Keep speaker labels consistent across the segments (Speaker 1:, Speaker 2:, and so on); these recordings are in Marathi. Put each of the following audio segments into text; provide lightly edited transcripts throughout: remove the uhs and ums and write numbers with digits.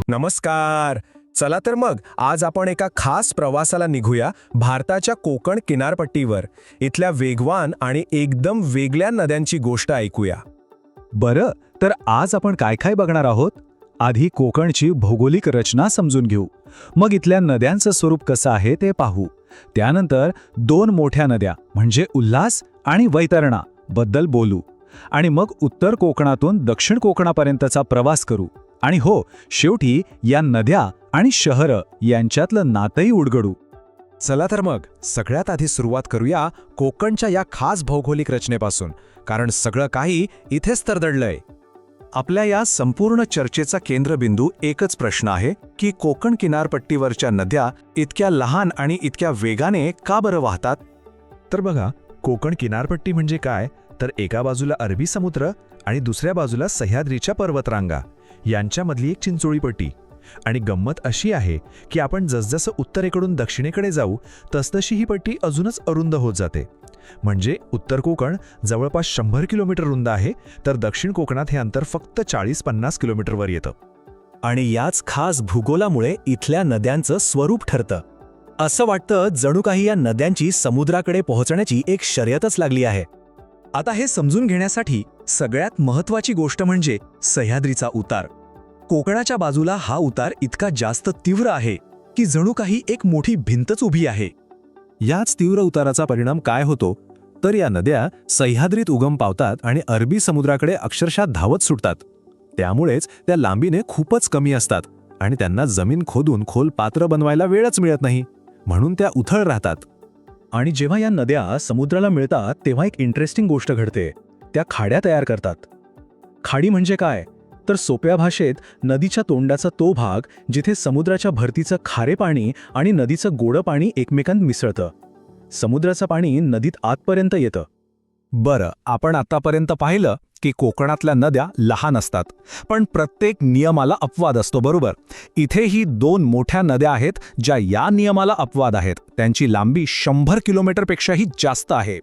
Speaker 1: नमस्कार. चला तर मग आज आपण एका खास प्रवासाला निघूया भारताच्या कोकण किनारपट्टीवर. इथल्या वेगवान आणि एकदम वेगळ्या नद्यांची गोष्ट ऐकूया.
Speaker 2: बरं, तर आज आपण काय काय बघणार आहोत? आधी कोकणची भौगोलिक रचना समजून घेऊ. मग इथल्या नद्यांचं स्वरूप कसं आहे ते पाहू. त्यानंतर दोन मोठ्या नद्या म्हणजे उल्हास आणि वैतरणा बद्दल बोलू. आणि मग उत्तर कोकणातून दक्षिण कोकणापर्यंतचा प्रवास करू. आणि हो, शेवटी या नद्या आणि शहरं यांच्यातलं नातंही उलगडू.
Speaker 1: चला तर मग सगळ्यात आधी सुरुवात करूया कोकणच्या या खास भौगोलिक रचनेपासून, कारण सगळं काही इथेच तर दडलंय. आपल्या या संपूर्ण चर्चेचा केंद्रबिंदू एकच प्रश्न आहे की कोकण किनारपट्टीवरच्या नद्या इतक्या लहान आणि इतक्या वेगाने का बरं वाहतात?
Speaker 3: तर बघा, कोकण किनारपट्टी म्हणजे काय, तर एका बाजूला अरबी समुद्र आणि दुसऱ्या बाजूला सह्याद्रीच्या पर्वतरांगा यांच्यामधली एक चिंचोळी पट्टी. आणि गंमत अशी आहे की आपण जसजसं उत्तरेकडून दक्षिणेकडे जाऊ तसतशी ही पट्टी अजूनच अरुंद होत जाते. म्हणजे उत्तर कोकण जवळपास 100 किलोमीटर रुंद आहे, तर दक्षिण कोकणात हे अंतर फक्त 40-50 किलोमीटरवर येतं.
Speaker 1: आणि याच खास भूगोलामुळे इथल्या नद्यांचं स्वरूप ठरतं. असं वाटतं जणू काही या नद्यांची समुद्राकडे पोहोचण्याची एक शर्यतच लागली आहे.
Speaker 2: आता हे समजून घेण्यासाठी सगळ्यात महत्त्वाची गोष्ट म्हणजे सह्याद्रीचा उतार. कोकणाच्या बाजूला हा उतार इतका जास्त तीव्र आहे की जणू काही एक मोठी भिंतच उभी आहे.
Speaker 1: याच तीव्र उताराचा परिणाम काय होतो, तर या नद्या सह्याद्रीत उगम पावतात आणि अरबी समुद्राकडे अक्षरशः धावत सुटतात. त्यामुळेच त्या लांबीने खूपच कमी असतात आणि त्यांना जमीन खोदून खोल पात्र बनवायला वेळच मिळत नाही, म्हणून त्या उथळ राहतात.
Speaker 2: आणि जेव्हा या नद्या समुद्राला मिळतात तेव्हा एक इंटरेस्टिंग गोष्ट घडते. त्या खाड्या तयार करतात. खाडी म्हणजे काय, तर सोप्या भाषेत नदीच्या तोंडाचा तो भाग जिथे समुद्राच्या भरतीचं खारे पाणी आणि नदीचं गोडं पाणी एकमेकांत मिसळतं. समुद्राचं पाणी नदीत आतपर्यंत येतं.
Speaker 1: बरं, आपण आतापर्यंत पाहिलं की कोकणातल्या नद्या लहान असतात, पण प्रत्येक नियमाला अपवाद असतो, बरोबर? इथेही दोन मोठ्या नद्या आहेत ज्या या नियमाला अपवाद आहेत. त्यांची लांबी 100 किलोमीटरपेक्षाही जास्त आहे.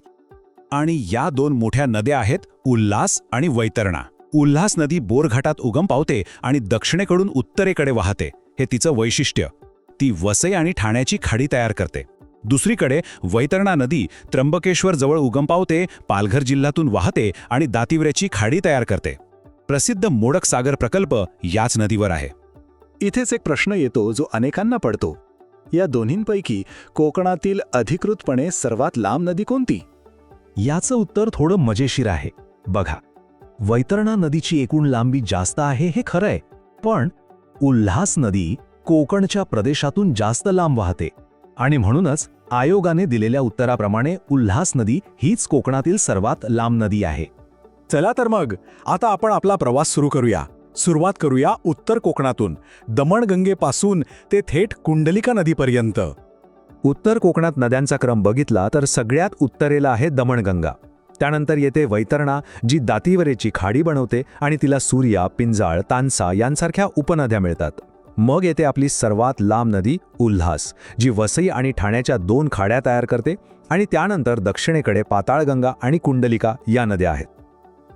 Speaker 1: आणि या दोन मोठ्या नद्या आहेत उल्हास आणि वैतरणा. उल्हास नदी बोरघाटात उगम पावते आणि दक्षिणेकडून उत्तरेकडे वाहते. हे तिचं वैशिष्ट्य. ती वसई आणि ठाण्याची खाडी तयार करते. दुसरीकडे वैतरणा नदी त्र्यंबकेश्वर जवळ उगम पावते, पालघर जिल्ह्यातून वाहते आणि दातिवऱ्याची खाडी तयार करते. प्रसिद्ध मोडक सागर प्रकल्प याच नदीवर आहे.
Speaker 2: इथेच एक प्रश्न येतो जो अनेकांना पडतो. या दोन्हींपैकी कोकणातील अधिकृतपणे सर्वात लांब नदी कोणती?
Speaker 1: याचं उत्तर थोडं मजेशीर आहे. बघा, वैतरणा नदीची एकूण लांबी जास्त आहे हे खरंय, पण उल्हास नदी कोकणच्या प्रदेशातून जास्त लांब वाहते आणि म्हणूनच आयोगाने दिलेल्या उत्तराप्रमाणे उल्हास नदी हीच कोकणातील सर्वात लांब नदी आहे. चला तर मग आता आपण आपला प्रवास सुरू करूया. सुरुवात करूया उत्तर कोकणातून, दमणगंगेपासून ते थेट कुंडलिका नदीपर्यंत. उत्तर कोकणात नद्यांचा क्रम बघितला तर सगळ्यात उत्तरेला आहे दमणगंगा. त्यानंतर येते वैतरणा, जी दातिवरेची खाडी बनवते आणि तिला सूर्या, पिंजाळ, तानसा यांसारख्या उपनद्या मिळतात. मग येते आपली सर्वात लांब नदी उल्हास, जी वसई आणि ठाण्याच्या दोन खाड्या तयार करते. आणि त्यानंतर दक्षिणेकडे पाताळगंगा आणि कुंडलिका या नद्या आहेत.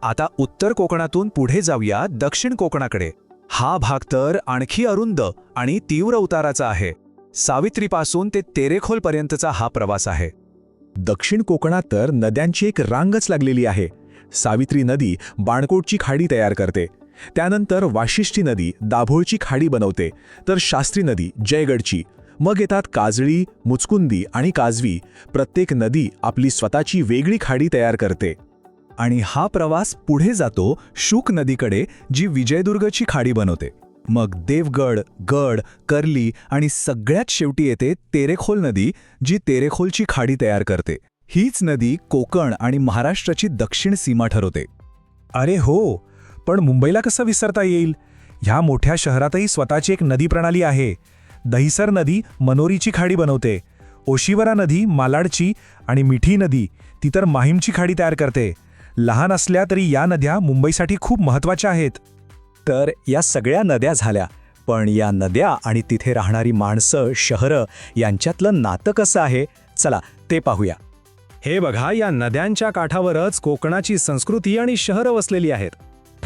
Speaker 1: आता उत्तर कोकणातून पुढे जाऊया दक्षिण कोकणाकडे. हा भाग तर आणखी अरुंद आणि तीव्र उताराचा आहे. सावित्रीपासून ते तेरेखोलपर्यंतचा हा प्रवास आहे. दक्षिण कोकणात तर नद्यांची एक रांगच लागलेली आहे. सावित्री नदी बाणकोटची खाडी तयार करते. त्यानंतर वाशिष्ठी नदी दाभोळची खाडी बनवते, तर शास्त्री नदी जयगडची. मग येतात काजळी, मुचकुंदी आणि काजवी. प्रत्येक नदी आपली स्वतःची वेगळी खाडी तयार करते. आणि हा प्रवास पुढे जातो शुक नदीकडे, जी विजयदुर्गची खाडी बनवते. मग देवगड, गड, कर्ली आणि सगळ्यात शेवटी येते तेरेखोल नदी, जी तेरेखोलची खाडी तयार करते. हीच नदी कोकण आणि महाराष्ट्राची दक्षिण सीमा ठरवते. अरे हो, पण मुंबईला कसं विसरता येईल? ह्या मोठ्या शहरातही स्वतःची एक नदी प्रणाली आहे. दहिसर नदी मनोरीची खाडी बनवते. ओशिवरा नदी मालाडची आणि मिठी नदी ती तर माहीमची खाडी तयार करते. लहान असल्या तरी या नद्या मुंबईसाठी खूप महत्त्वाच्या आहेत. तर या सगळ्या नद्या झाल्या, पण या नद्या आणि तिथे राहणारी माणसं, शहरं यांच्यातलं नातं कसं आहे, चला ते पाहूया. हे बघा, या नद्यांच्या काठावरच कोकणाची संस्कृती आणि शहरं वसलेली आहेत.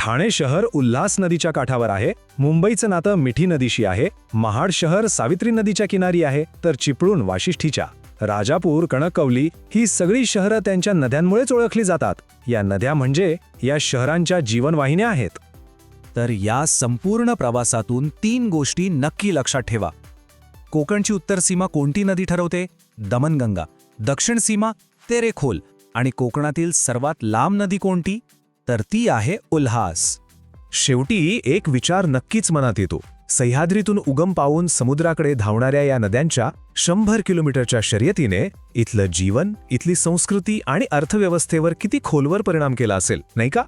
Speaker 1: ठाणे शहर उल्हास नदीच्या काठावर आहे, मुंबईचं नातं मिठी नदीशी आहे, महाड शहर सावित्री नदीच्या किनारी आहे, तर चिपळूण वाशिष्ठीच्या. राजापूर, कणकवली ही सगळी शहरं त्यांच्या नद्यांमुळेच ओळखली जातात. या नद्या म्हणजे या शहरांच्या जीवनवाहिन्या आहेत.
Speaker 2: तर या संपूर्ण प्रवासातून 3 गोष्टी नक्की लक्षात ठेवा. कोकणची उत्तर सीमा कोणती नदी ठरवते? दमनगंगा. दक्षिण सीमा तेरेखोल. आणि कोकणातील सर्वात लांब नदी कोणती? तर ती आहे उल्हास.
Speaker 1: शेवटी एक विचार नक्कीच मनात येतो. सह्याद्रीतून उगम पावून समुद्राकडे धावणाऱ्या या नद्यांच्या 100 किलोमीटरच्या शर्यतीने इथलं जीवन, इथली संस्कृती आणि अर्थव्यवस्थेवर किती खोलवर परिणाम केला असेल, नाही का?